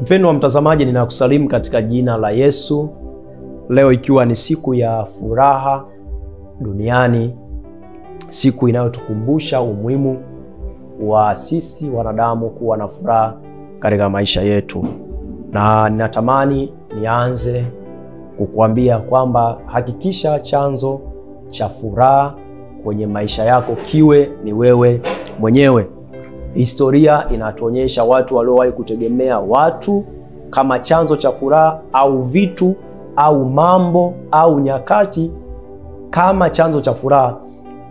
Mpendwa mtazamaji, ninakusalimu katika jina la Yesu. Leo ikiwa ni siku ya furaha duniani, siku inayotukumbusha umuhimu wa sisi wanadamu kuwa na furaha katika maisha yetu. Na ninatamani nianze kukuambia kwamba hakikisha chanzo cha furaha kwenye maisha yako kiwe ni wewe mwenyewe. Historia inatuonyesha watu waliowahi kutegemea watu kama chanzo cha furaha, au vitu au mambo au nyakati kama chanzo cha furaha,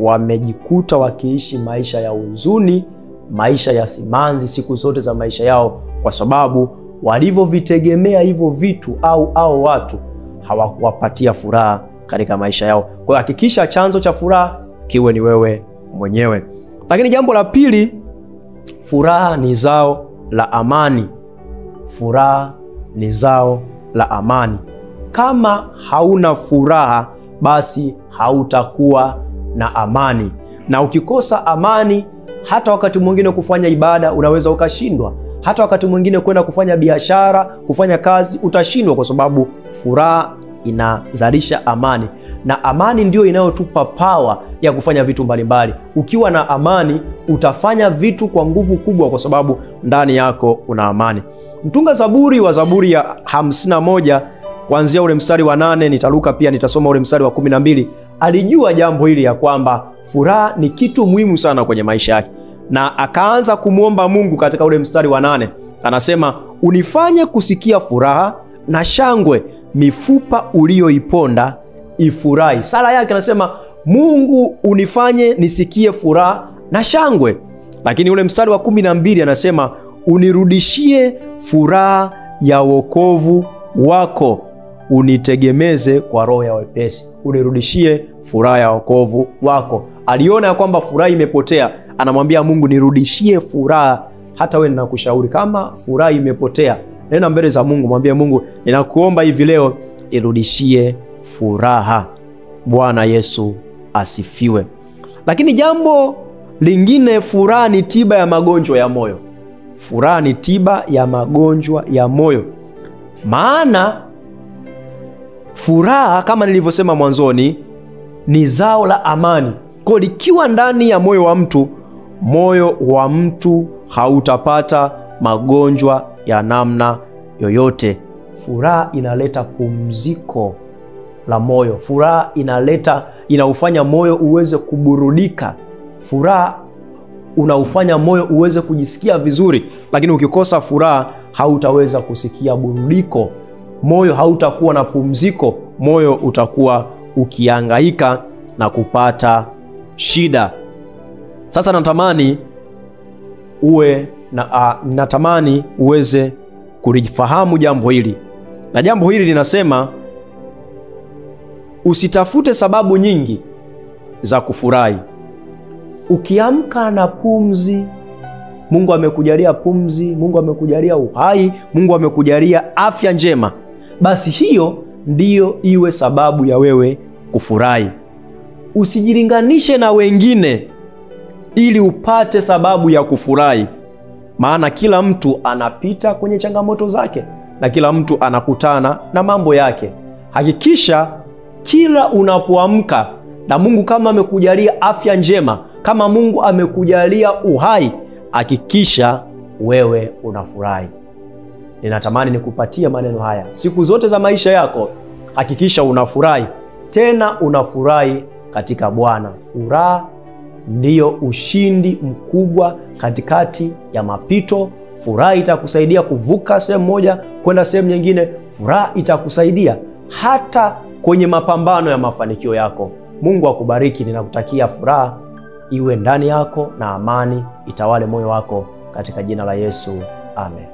wamejikuta wakiishi maisha ya huzuni, maisha ya simanzi siku zote za maisha yao, kwa sababu walivyovitegemea hivyo vitu au watu hawakuwapatia furaha katika maisha yao. Kwa hiyo hakikisha chanzo cha furaha kiwe ni wewe mwenyewe. Lakini jambo la pili, furaha ni zao la amani. Furaha ni zao la amani. Kama hauna furaha, basi hautakuwa na amani. Na ukikosa amani, hata wakati mwingine kufanya ibada unaweza ukashindwa. Hata wakati mwingine kwenda kufanya biashara, kufanya kazi utashindwa, kwa sababu furaha inazalisha amani. Na amani ndio inayotupa power ya kufanya vitu mbalimbali. Ukiwa na amani, utafanya vitu kwa nguvu kubwa, kwa sababu ndani yako una amani. Mtunga Zaburi wa Zaburi ya 51 kuanzia ule mstari wa 8, nitaruka pia nitasoma ule mstari wa 12, alijua jambo hili ya kwamba furaha ni kitu muhimu sana kwenye maisha yake. Na akaanza kumuomba Mungu katika ule mstari wa 8. Anasema, unifanye kusikia furaha na shangwe, mifupa ulioiponda ifurahi. Sala yake anasema, Mungu unifanye nisikie furaha na shangwe. Lakini ule mstari wa 12 anasema, unirudishie furaha ya wokovu wako, unitegemeze kwa roho ya wepesi. Unirudishie furaha ya wokovu wako. Aliona ya kwamba furaha imepotea, anamwambia Mungu, nirudishie furaha. Hata wewe ninakushauri, kama furaha imepotea, nenda mbele za Mungu, mwambie Mungu, ninakuomba hivi leo irudishie furaha. Bwana Yesu asifiwe. Lakini jambo lingine, furaha ni tiba ya magonjwa ya moyo. Furaha ni tiba ya magonjwa ya moyo. Maana furaha, kama nilivyosema mwanzoni, ni zao la amani. Kwa likiwa ndani ya moyo wa mtu hautapata magonjwa ya namna yoyote. Furaha inaleta pumziko la moyo. Furaha inaufanya moyo uweze kuburudika. Furaha unaufanya moyo uweze kujisikia vizuri. Lakini ukikosa furaha, hautaweza kusikia burudiko. Moyo hautakuwa na pumziko. Moyo utakuwa ukihangaika na kupata shida. Sasa natamani uweze kulifahamu jambo hili. Na jambo hili linasema, usitafute sababu nyingi za kufurahi. Ukiamka na pumzi, Mungu amekujalia pumzi, Mungu amekujalia uhai, Mungu amekujalia afya njema, basi hiyo ndiyo iwe sababu ya wewe kufurahi. Usijilinganishe na wengine ili upate sababu ya kufurahi. Maana kila mtu anapita kwenye changamoto zake, na kila mtu anakutana na mambo yake. Hakikisha kila unapoamka, na Mungu kama amekujalia afya njema, kama Mungu amekujalia uhai, hakikisha wewe unafurahi. Ninatamani nikupatie maneno haya siku zote za maisha yako. Hakikisha unafurahi, tena unafurahi katika Bwana. Furaha ndiyo ushindi mkubwa katikati ya mapito. Furaha itakusaidia kuvuka sehemu moja kwenda sehemu nyingine. Furaha itakusaidia hata kwenye mapambano ya mafanikio yako. Mungu akubariki. Ninakutakia furaha iwe ndani yako na amani itawale moyo wako katika jina la Yesu. Amen.